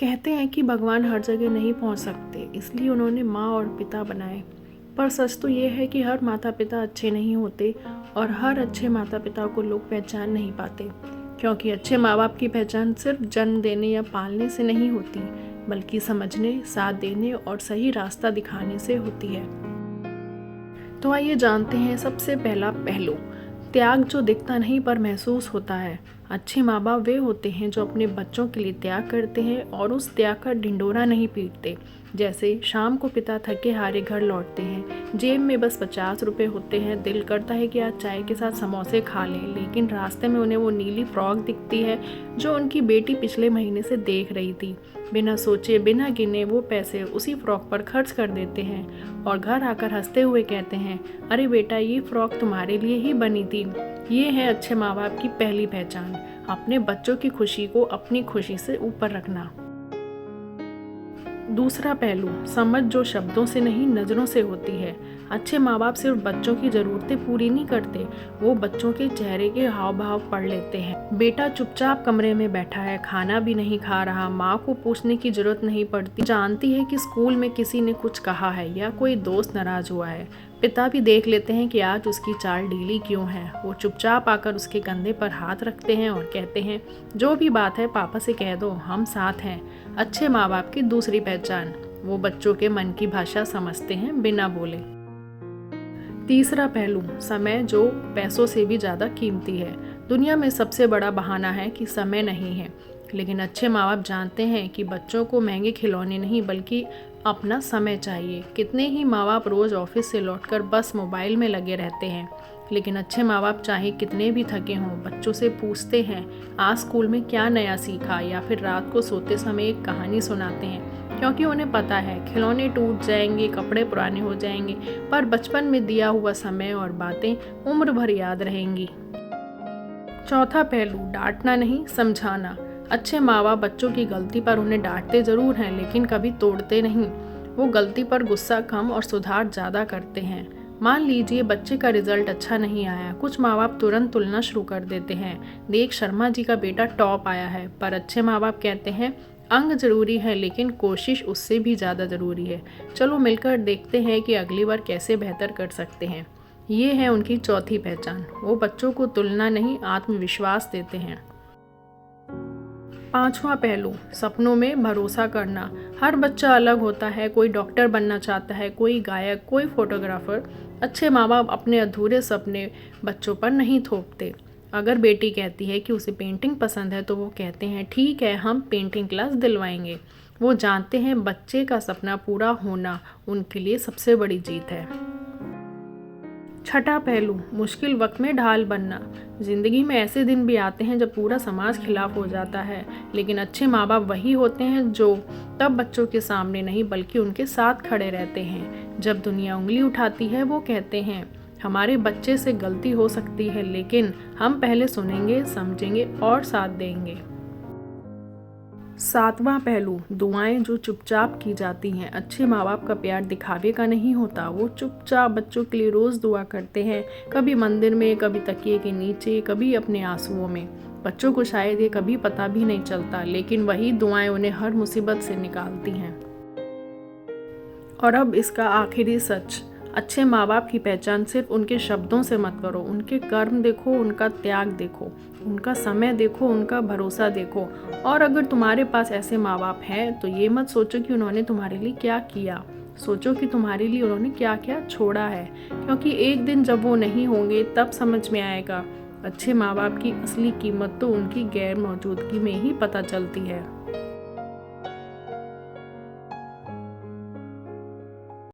कहते हैं कि भगवान हर जगह नहीं पहुंच सकते, इसलिए उन्होंने माँ और पिता बनाए। पर सच तो ये है कि हर माता पिता अच्छे नहीं होते और हर अच्छे माता पिता को लोग पहचान नहीं पाते, क्योंकि अच्छे माँ बाप की पहचान सिर्फ जन्म देने या पालने से नहीं होती, बल्कि समझने, साथ देने और सही रास्ता दिखाने से होती है। तो आइए जानते हैं सबसे पहला पहलू, त्याग जो दिखता नहीं पर महसूस होता है। अच्छे माँ बाप वे होते हैं जो अपने बच्चों के लिए त्याग करते हैं और उस त्याग का ढिंढोरा नहीं पीटते। जैसे शाम को पिता थके हारे घर लौटते हैं, जेब में बस 50 रुपए होते हैं, दिल करता है कि आज चाय के साथ समोसे खा लें, लेकिन रास्ते में उन्हें वो नीली फ्रॉक दिखती है जो उनकी बेटी पिछले महीने से देख रही थी। बिना सोचे बिना गिने वो पैसे उसी फ्रॉक पर खर्च कर देते हैं और घर आकर हंसते हुए कहते हैं, अरे बेटा ये फ्रॉक तुम्हारे लिए ही बनी थी। ये है अच्छे माँ बाप की पहली पहचान, अपने बच्चों की खुशी को अपनी खुशी से ऊपर रखना। दूसरा पहलू, समझ जो शब्दों से नहीं नज़रों से होती है। अच्छे माँ बाप सिर्फ बच्चों की ज़रूरतें पूरी नहीं करते, वो बच्चों के चेहरे के हाव भाव पढ़ लेते हैं। बेटा चुपचाप कमरे में बैठा है, खाना भी नहीं खा रहा, माँ को पूछने की जरूरत नहीं पड़ती, जानती है कि स्कूल में किसी ने कुछ कहा है या कोई दोस्त नाराज हुआ है। पिता भी देख लेते हैं कि आज उसकी चाल ढीली क्यों है। वो चुपचाप आकर उसके कंधे पर हाथ रखते हैं और कहते हैं, जो भी बात है पापा से कह दो, हम साथ हैं। अच्छे माँ बाप की दूसरी पहचान, वो बच्चों के मन की भाषा समझते हैं बिना बोले। तीसरा पहलू, समय जो पैसों से भी ज़्यादा कीमती है। दुनिया में सबसे बड़ा बहाना है कि समय नहीं है, लेकिन अच्छे माँ बाप जानते हैं कि बच्चों को महंगे खिलौने नहीं बल्कि अपना समय चाहिए। कितने ही माँ बाप रोज़ ऑफिस से लौटकर बस मोबाइल में लगे रहते हैं, लेकिन अच्छे माँ बाप चाहे कितने भी थके हों बच्चों से पूछते हैं आज स्कूल में क्या नया सीखा, या फिर रात को सोते समय एक कहानी सुनाते हैं, क्योंकि उन्हें पता है खिलौने टूट जाएंगे, कपड़े पुराने हो जाएंगे, पर बचपन में दिया हुआ समय और बातें उम्र भर याद रहेंगी। चौथा पहलू, डांटना नहीं समझाना। अच्छे माँ बाप बच्चों की गलती पर उन्हें डांटते जरूर हैं, लेकिन कभी तोड़ते नहीं। वो गलती पर गुस्सा कम और सुधार ज़्यादा करते हैं। मान लीजिए बच्चे का रिजल्ट अच्छा नहीं आया, कुछ माँ बाप तुरंत तुलना शुरू कर देते हैं, देख शर्मा जी का बेटा टॉप आया है। पर अच्छे माँ बाप कहते हैं अंक जरूरी है, लेकिन कोशिश उससे भी ज़्यादा ज़रूरी है। चलो मिलकर देखते हैं कि अगली बार कैसे बेहतर कर सकते हैं। ये है उनकी चौथी पहचान, वो बच्चों को तुलना नहीं आत्मविश्वास देते हैं। पांचवा पहलू, सपनों में भरोसा करना। हर बच्चा अलग होता है, कोई डॉक्टर बनना चाहता है, कोई गायक, कोई फोटोग्राफर। अच्छे माँ बाप अपने अधूरे सपने बच्चों पर नहीं थोपते। अगर बेटी कहती है कि उसे पेंटिंग पसंद है तो वो कहते हैं ठीक है, हम पेंटिंग क्लास दिलवाएंगे। वो जानते हैं बच्चे का सपना पूरा होना उनके लिए सबसे बड़ी जीत है। छठा पहलू, मुश्किल वक्त में ढाल बनना। जिंदगी में ऐसे दिन भी आते हैं जब पूरा समाज खिलाफ हो जाता है, लेकिन अच्छे माँ बाप वही होते हैं जो तब बच्चों के सामने नहीं बल्कि उनके साथ खड़े रहते हैं। जब दुनिया उंगली उठाती है वो कहते हैं हमारे बच्चे से गलती हो सकती है, लेकिन हम पहले सुनेंगे, समझेंगे और साथ देंगे। सातवां पहलू, दुआएं जो चुपचाप की जाती हैं। अच्छे माँ बाप का प्यार दिखावे का नहीं होता, वो चुपचाप बच्चों के लिए रोज़ दुआ करते हैं, कभी मंदिर में, कभी तकिए के नीचे, कभी अपने आंसुओं में। बच्चों को शायद ये कभी पता भी नहीं चलता, लेकिन वही दुआएं उन्हें हर मुसीबत से निकालती हैं। और अब इसका आखिरी सच, अच्छे माँ बाप की पहचान सिर्फ उनके शब्दों से मत करो, उनके कर्म देखो, उनका त्याग देखो, उनका समय देखो, उनका भरोसा देखो। और अगर तुम्हारे पास ऐसे माँ बाप हैं तो ये मत सोचो कि उन्होंने तुम्हारे लिए क्या किया, सोचो कि तुम्हारे लिए उन्होंने क्या क्या छोड़ा है, क्योंकि एक दिन जब वो नहीं होंगे तब समझ में आएगा अच्छे माँ बाप की असली कीमत तो उनकी गैर मौजूदगी में ही पता चलती है।